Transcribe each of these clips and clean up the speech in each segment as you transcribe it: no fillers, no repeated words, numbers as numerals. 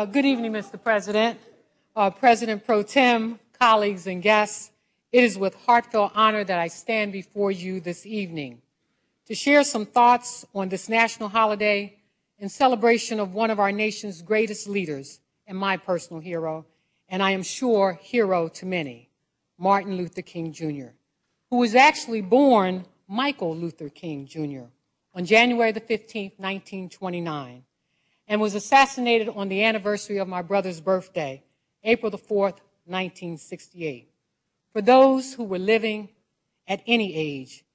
Good evening, Mr. President, President Pro Tem, colleagues, and guests. It is with heartfelt honor that I stand before you this evening to share some thoughts on this national holiday in celebration of one of our nation's greatest leaders and my personal hero, and I am sure hero to many, Martin Luther King Jr., who was actually born Michael Luther King Jr. on January the 15th, 1929, and was assassinated on the anniversary of my brother's birthday, April the 4th, 1968. For those who were living at any age,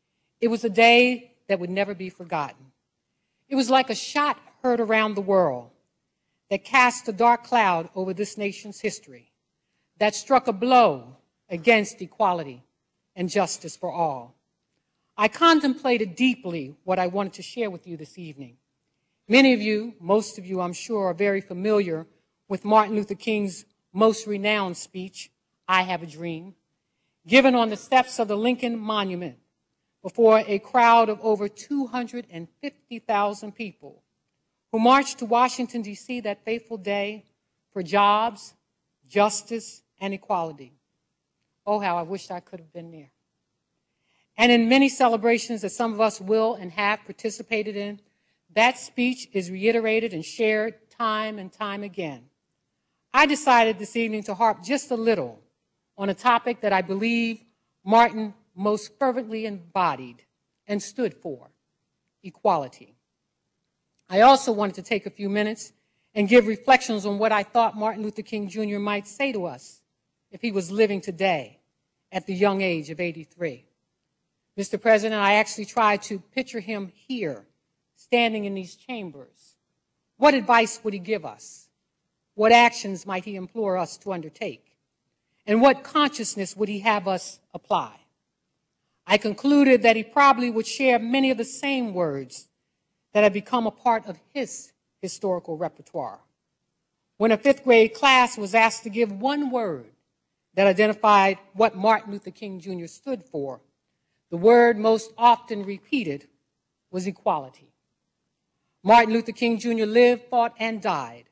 it was a day that would never be forgotten. It was like a shot heard around the world that cast a dark cloud over this nation's history, that struck a blow against equality and justice for all. I contemplated deeply what I wanted to share with you this evening. Many of you, most of you, I'm sure, are very familiar with Martin Luther King's most renowned speech, I Have a Dream, given on the steps of the Lincoln Monument before a crowd of over 250,000 people who marched to Washington, D.C. that fateful day for jobs, justice, and equality. Oh, how I wished I could have been there. And in many celebrations that some of us will and have participated in, that speech is reiterated and shared time and time again. I decided this evening to harp just a little on a topic that I believe Martin most fervently embodied and stood for: equality. I also wanted to take a few minutes and give reflections on what I thought Martin Luther King Jr. might say to us if he was living today at the young age of 83. Mr. President, I actually tried to picture him here, standing in these chambers. What advice would he give us? What actions might he implore us to undertake? And what consciousness would he have us apply? I concluded that he probably would share many of the same words that have become a part of his historical repertoire. When a fifth grade class was asked to give one word that identified what Martin Luther King Jr. stood for, the word most often repeated was equality. Martin Luther King Jr. lived, fought, and died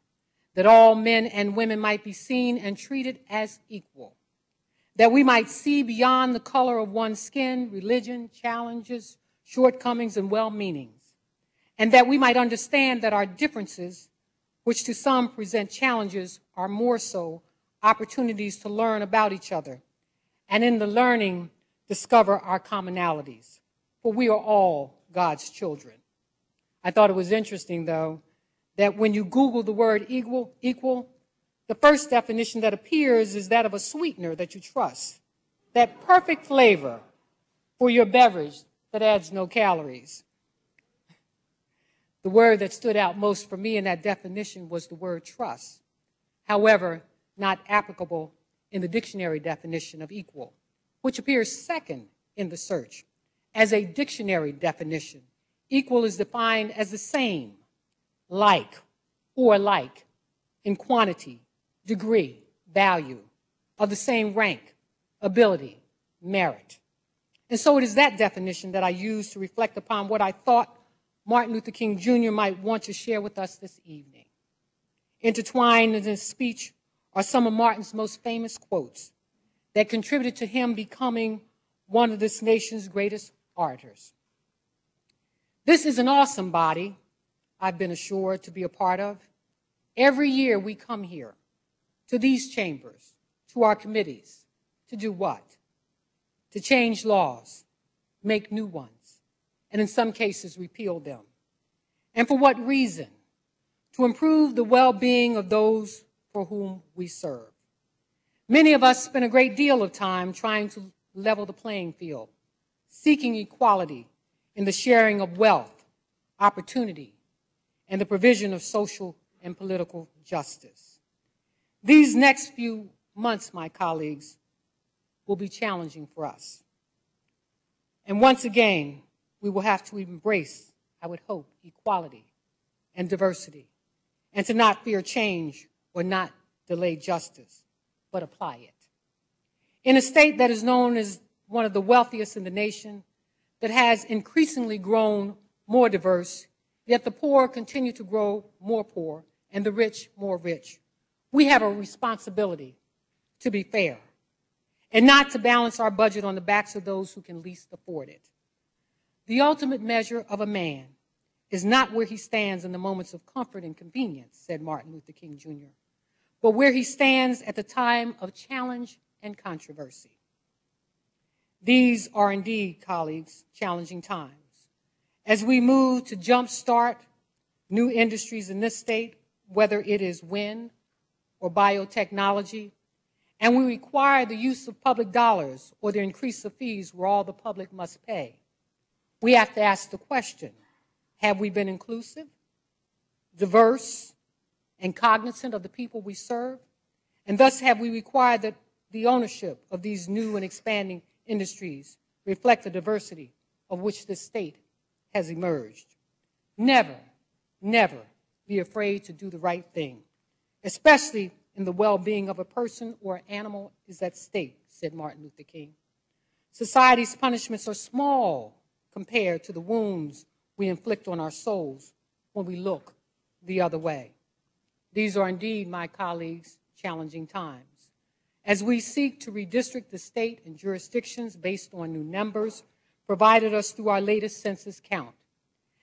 that all men and women might be seen and treated as equal, that we might see beyond the color of one's skin, religion, challenges, shortcomings, and well-meanings, and that we might understand that our differences, which to some present challenges, are more so opportunities to learn about each other, and in the learning, discover our commonalities, for we are all God's children. I thought it was interesting, though, that when you Google the word equal, the first definition that appears is that of a sweetener that you trust, that perfect flavor for your beverage that adds no calories. The word that stood out most for me in that definition was the word trust, however, not applicable in the dictionary definition of equal, which appears second in the search. As a dictionary definition, equal is defined as the same, like, or alike, in quantity, degree, value, of the same rank, ability, merit. And so it is that definition that I use to reflect upon what I thought Martin Luther King Jr. might want to share with us this evening. Intertwined in his speech are some of Martin's most famous quotes that contributed to him becoming one of this nation's greatest orators. This is an awesome body, I've been assured, to be a part of. Every year we come here, to these chambers, to our committees, to do what? To change laws, make new ones, and in some cases repeal them. And for what reason? To improve the well-being of those for whom we serve. Many of us spend a great deal of time trying to level the playing field, seeking equality in the sharing of wealth, opportunity, and the provision of social and political justice. These next few months, my colleagues, will be challenging for us. And once again, we will have to embrace, I would hope, equality and diversity, and to not fear change or not delay justice, but apply it. In a state that is known as one of the wealthiest in the nation, that has increasingly grown more diverse, yet the poor continue to grow more poor and the rich more rich. We have a responsibility to be fair and not to balance our budget on the backs of those who can least afford it. The ultimate measure of a man is not where he stands in the moments of comfort and convenience, said Martin Luther King Jr., but where he stands at the time of challenge and controversy. These are indeed, colleagues, challenging times. As we move to jumpstart new industries in this state, whether it is wind or biotechnology, and we require the use of public dollars or the increase of fees where all the public must pay, we have to ask the question, have we been inclusive, diverse, and cognizant of the people we serve? And thus have we required that the ownership of these new and expanding industries reflect the diversity of which this state has emerged? Never, never be afraid to do the right thing, especially in the well-being of a person or animal is at stake, said Martin Luther King. Society's punishments are small compared to the wounds we inflict on our souls when we look the other way. These are indeed, my colleagues, challenging times. As we seek to redistrict the state and jurisdictions based on new numbers provided us through our latest census count.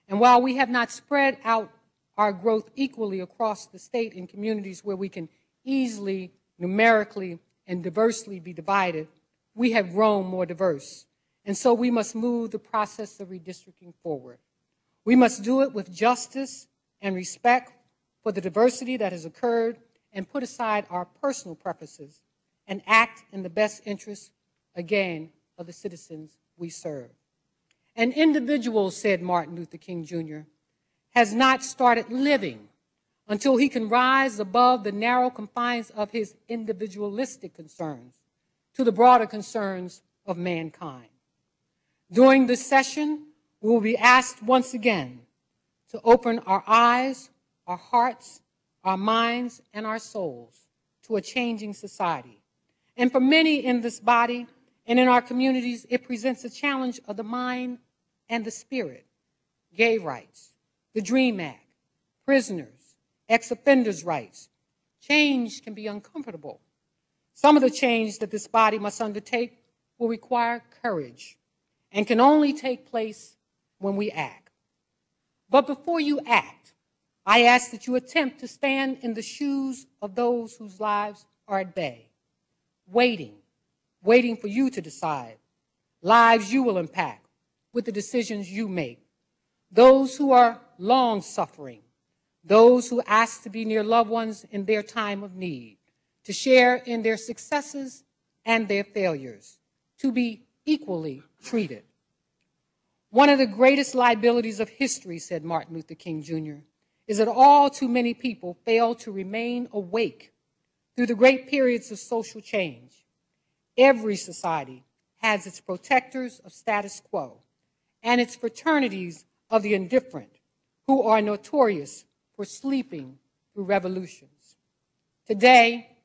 And while we have not spread out our growth equally across the state in communities where we can easily, numerically, and diversely be divided, we have grown more diverse. And so we must move the process of redistricting forward. We must do it with justice and respect for the diversity that has occurred and put aside our personal preferences and act in the best interest, again, of the citizens we serve. An individual, said Martin Luther King Jr., has not started living until he can rise above the narrow confines of his individualistic concerns to the broader concerns of mankind. During this session, we will be asked once again to open our eyes, our hearts, our minds, and our souls to a changing society. And for many in this body and in our communities, it presents a challenge of the mind and the spirit. Gay rights, the DREAM Act, prisoners, ex-offenders' rights. Change can be uncomfortable. Some of the change that this body must undertake will require courage and can only take place when we act. But before you act, I ask that you attempt to stand in the shoes of those whose lives are at bay, waiting for you to decide, lives you will impact with the decisions you make, those who are long-suffering, those who ask to be near loved ones in their time of need, to share in their successes and their failures, to be equally treated. One of the greatest liabilities of history, said Martin Luther King Jr., is that all too many people fail to remain awake through the great periods of social change. Every society has its protectors of status quo and its fraternities of the indifferent, who are notorious for sleeping through revolutions. Today,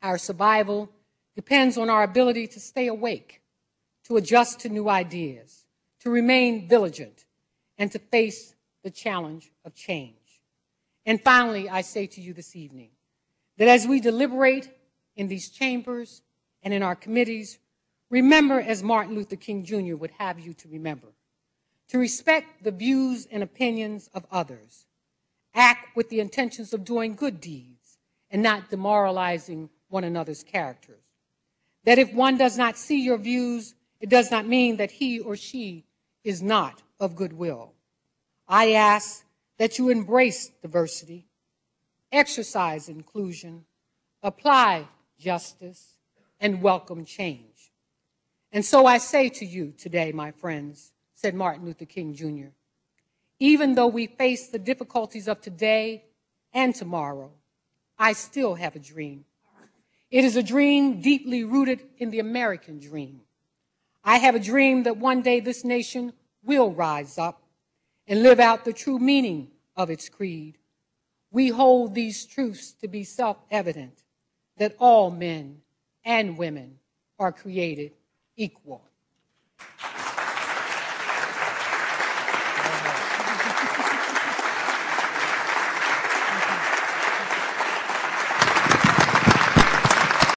our survival depends on our ability to stay awake, to adjust to new ideas, to remain vigilant, and to face the challenge of change. And finally, I say to you this evening that as we deliberate in these chambers and in our committees, remember, as Martin Luther King Jr. would have you to remember, to respect the views and opinions of others, act with the intentions of doing good deeds and not demoralizing one another's characters. That if one does not see your views, it does not mean that he or she is not of goodwill. I ask that you embrace diversity, exercise inclusion, apply justice, and welcome change. And so I say to you today, my friends, said Martin Luther King Jr., even though we face the difficulties of today and tomorrow, I still have a dream. It is a dream deeply rooted in the American dream. I have a dream that one day this nation will rise up and live out the true meaning of its creed. We hold these truths to be self-evident, that all men and women are created equal.